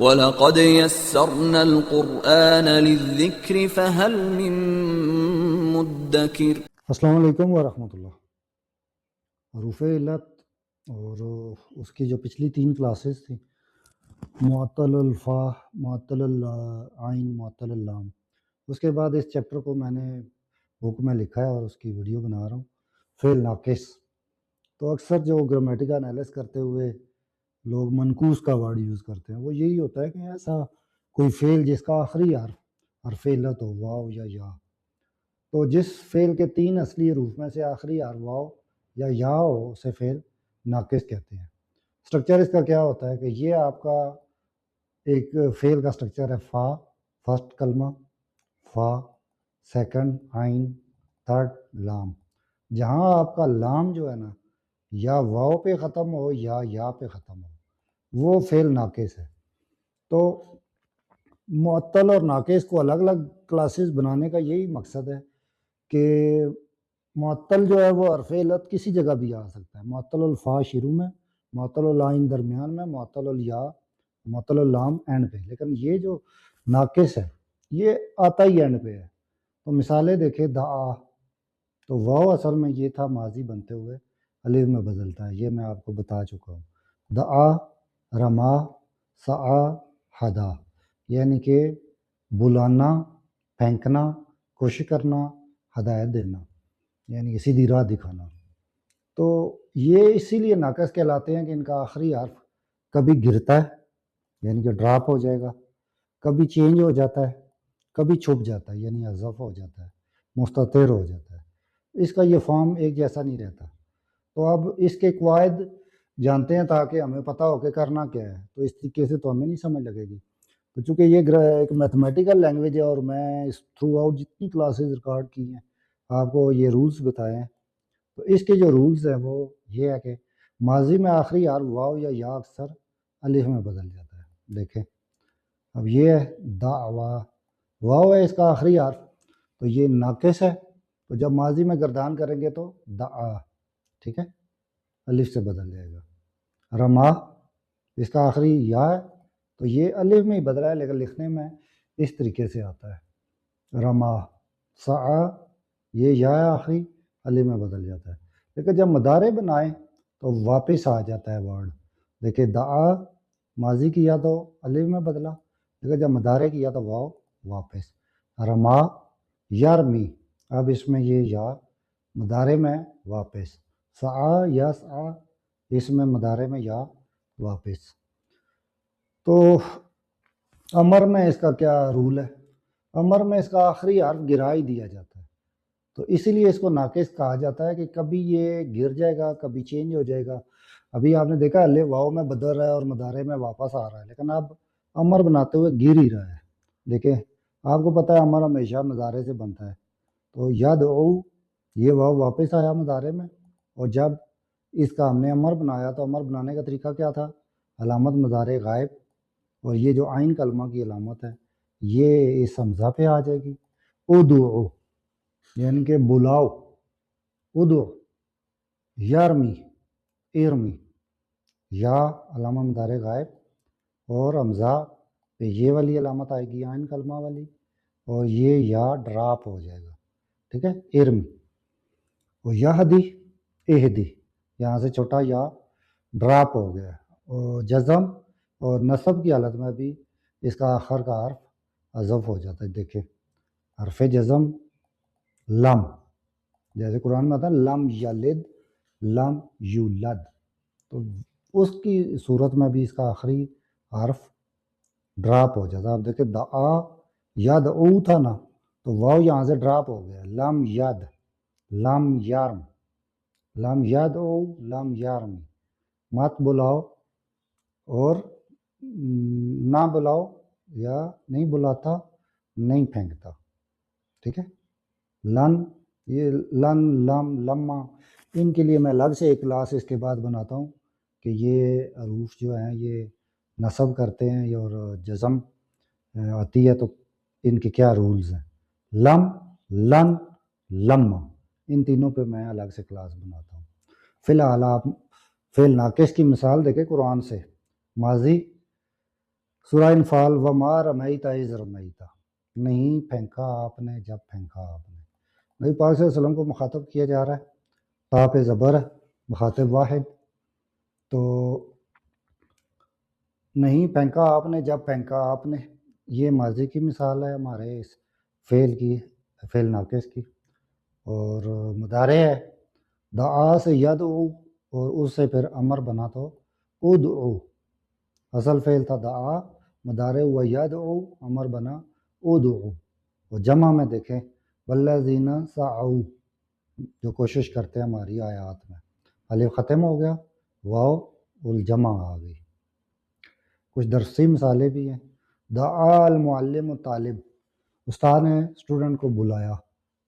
وَلَقَدْ يَسَّرْنَا الْقُرْآنَ لِلذِّكْرِ فَهَلْ مِن مُّدَّكِرٍ۔ السلام علیکم ورحمۃ اللہ۔ حروف علت اور اس کی جو پچھلی 3 کلاسز تھیں، معطل الفا، معطل العین، معطل اللام، اس کے بعد اس چیپٹر کو میں نے بک میں لکھا ہے اور اس کی ویڈیو بنا رہا ہوں، فعل ناقص۔ تو اکثر جو گرامیٹک انالائز کرتے ہوئے لوگ منقوص کا ورڈ یوز کرتے ہیں، وہ یہی ہوتا ہے کہ ایسا کوئی فعل جس کا آخری حرف علت ہو، واو یا۔ تو جس فعل کے 3 اصلی حروف میں سے آخری حرف واو یا ہو، اسے فعل ناقص کہتے ہیں۔ سٹرکچر اس کا کیا ہوتا ہے کہ یہ آپ کا ایک فعل کا سٹرکچر ہے، فا فرسٹ کلمہ، فا سیکنڈ عین، تھرڈ لام۔ جہاں آپ کا لام جو ہے نا، یا واو پہ ختم ہو یا پہ ختم ہو، وہ فعل ناقص ہے۔ تو معطل اور ناقص کو الگ الگ کلاسز بنانے کا یہی مقصد ہے کہ معطل جو ہے وہ حرف علت کسی جگہ بھی آ سکتا ہے، معطل الفا شروع میں، معطل العین درمیان میں، معطل الیا، معطل اللام اینڈ پہ، لیکن یہ جو ناقص ہے یہ آتا ہی اینڈ پہ ہے۔ تو مثالیں دیکھیں، دعا، تو واو اصل میں یہ تھا ماضی بنتے ہوئے الف میں بدلتا ہے، یہ میں آپ کو بتا چکا ہوں۔ دعا، رما، سعا، ہدا، یعنی کہ بلانا، پھینکنا، کوشش کرنا، ہدایت دینا، یعنی سیدھی راہ دکھانا۔ تو یہ اسی لیے ناقص کہلاتے ہیں کہ ان کا آخری حرف کبھی گرتا ہے یعنی کہ ڈراپ ہو جائے گا، کبھی چینج ہو جاتا ہے، کبھی چھپ جاتا ہے یعنی حذف ہو جاتا ہے، مستتر ہو جاتا ہے۔ اس کا یہ فارم ایک جیسا نہیں رہتا۔ تو اب اس کے قواعد جانتے ہیں تاکہ ہمیں پتہ ہو کہ کرنا کیا ہے، تو اس طریقے سے تو ہمیں نہیں سمجھ لگے گی۔ تو چونکہ یہ ایک میتھمیٹیکل لینگویج ہے اور میں اس تھرو آؤٹ جتنی کلاسز ریکارڈ کی ہیں آپ کو یہ رولز بتائے ہیں، تو اس کے جو رولز ہیں وہ یہ ہے کہ ماضی میں آخری حرف واو یا اکثر الف میں بدل جاتا ہے۔ دیکھیں اب یہ ہے دعوا، واو ہے اس کا آخری حرف، تو یہ ناقص ہے، تو جب ماضی میں گردان کریں گے تو دعا، ٹھیک ہے، الف سے بدل جائے گا۔ رما، اس کا آخری یا ہے، تو یہ الف میں ہی بدلا ہے لیکن لکھنے میں اس طریقے سے آتا ہے رما۔ سعا، یہ یا آخری، الف میں بدل جاتا ہے، لیکن جب مضارع بنائیں تو واپس آ جاتا ہے ورڈ۔ دیکھیں دعا ماضی کیا تو الف میں بدلا، لیکن جب مضارع کیا تو واو واپس۔ رما یرمی، اب اس میں یہ یا مضارع میں واپس۔ سعا یسعا، اس میں مضارع میں یا واپس۔ تو امر میں اس کا کیا رول ہے؟ امر میں اس کا آخری حرف گرا ہی دیا جاتا ہے، تو اسی لیے اس کو ناقص کہا جاتا ہے کہ کبھی یہ گر جائے گا، کبھی چینج ہو جائے گا۔ ابھی آپ نے دیکھا الف واو میں بدل رہا ہے اور مضارع میں واپس آ رہا ہے، لیکن اب امر بناتے ہوئے گر ہی رہا ہے۔ دیکھیں آپ کو پتہ ہے امر ہمیشہ مضارع سے بنتا ہے، تو یدعو، یہ واو واپس آیا مضارع میں، اور جب اس کا ہم نے امر بنایا تو امر بنانے کا طریقہ کیا تھا؟ علامت مضارع غائب، اور یہ جو عین کلمہ کی علامت ہے یہ اس حمزہ پہ آ جائے گی۔ ادعو یعنی کہ بلاؤ، ادعو، یرمی، ارمی، یا علامہ مضارع غائب، اور حمزہ پہ یہ والی علامت آئے گی عین کلمہ والی، اور یہ یا ڈراپ ہو جائے گا، ٹھیک ہے، ارمی۔ اور یہدی، اہدی، یہاں سے چھوٹا یا ڈراپ ہو گیا، اور جزم اور نصب کی حالت میں بھی اس کا آخر کا حرف حذف ہو جاتا ہے۔ دیکھیں حرف جزم لم، جیسے قرآن میں آتا ہے لم یلد لم یولد، تو اس کی صورت میں بھی اس کا آخری حرف ڈراپ ہو جاتا ہے۔ اب دیکھیں دعا یدعو تھا نا، تو واو یہاں سے ڈراپ ہو گیا، لم ید، لم یرم، لم یدعو لم یرم، مت بلاؤ اور نہ بلاؤ، یا نہیں بلاتا نہیں پھینکتا، ٹھیک ہے۔ لن، یہ لن، لم، لما، ان کے لیے میں الگ سے ایک کلاس اس کے بعد بناتا ہوں کہ یہ حروف جو ہیں یہ نصب کرتے ہیں اور جزم آتی ہے تو ان کے کیا رولز ہیں۔ لم، لن، لما، ان تینوں پہ میں الگ سے کلاس بناتا ہوں۔ فی الحال آپ فعل ناقص کی مثال دیکھیں قرآن سے، ماضی سورہ انفال وما رمیت اذ رمیت، نہیں پھینکا آپ نے جب پھینکا آپ نے۔ نبی پاک صلی اللہ علیہ وسلم کو مخاطب کیا جا رہا ہے، تا پہ زبر ہے، مخاطب واحد، تو نہیں پھینکا آپ نے جب پھینکا آپ نے، یہ ماضی کی مثال ہے ہمارے اس فعل کی، فعل ناقص کی، اور مضارع ہے، دعا سے یدعو اور اس سے پھر امر بنا تو ادعو، اصل فعل تھا دعا، مضارع ہوا یدعو، امر بنا ادعو، اور جمع میں دیکھیں والذین سعوا، جو کوشش کرتے ہیں ہماری آیات میں، الف ختم ہو گیا، واو الجمع آ گئی۔ کچھ درسی مثالیں بھی ہیں، دعا المعلم طالب، استاد نے اسٹوڈنٹ کو بلایا،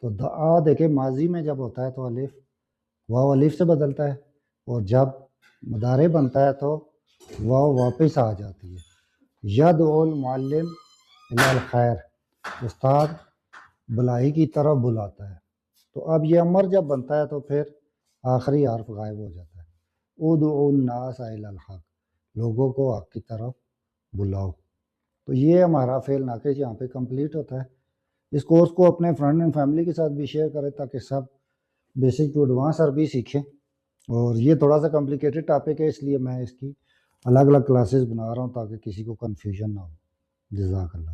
تو دعا دیکھیں ماضی میں جب ہوتا ہے تو الف واو الف سے بدلتا ہے، اور جب مضارع بنتا ہے تو واو واپس آ جاتی ہے۔ یدعو المعلم الی الخیر، استاد بلائی کی طرف بلاتا ہے، تو اب یہ امر جب بنتا ہے تو پھر آخری حرف غائب ہو جاتا ہے، ادعو الناس الی الحق، لوگوں کو حق کی طرف بلاؤ۔ تو یہ ہمارا فعل ناقص یہاں پہ کمپلیٹ ہوتا ہے۔ اس کورس کو اپنے فرینڈ اینڈ فیملی کے ساتھ بھی شیئر کریں تاکہ سب بیسک ٹو ایڈوانس عربی سیکھیں، اور یہ تھوڑا سا کمپلیکیٹڈ ٹاپک ہے، اس لیے میں اس کی الگ الگ کلاسز بنا رہا ہوں تاکہ کسی کو کنفیوژن نہ ہو۔ جزاک اللہ۔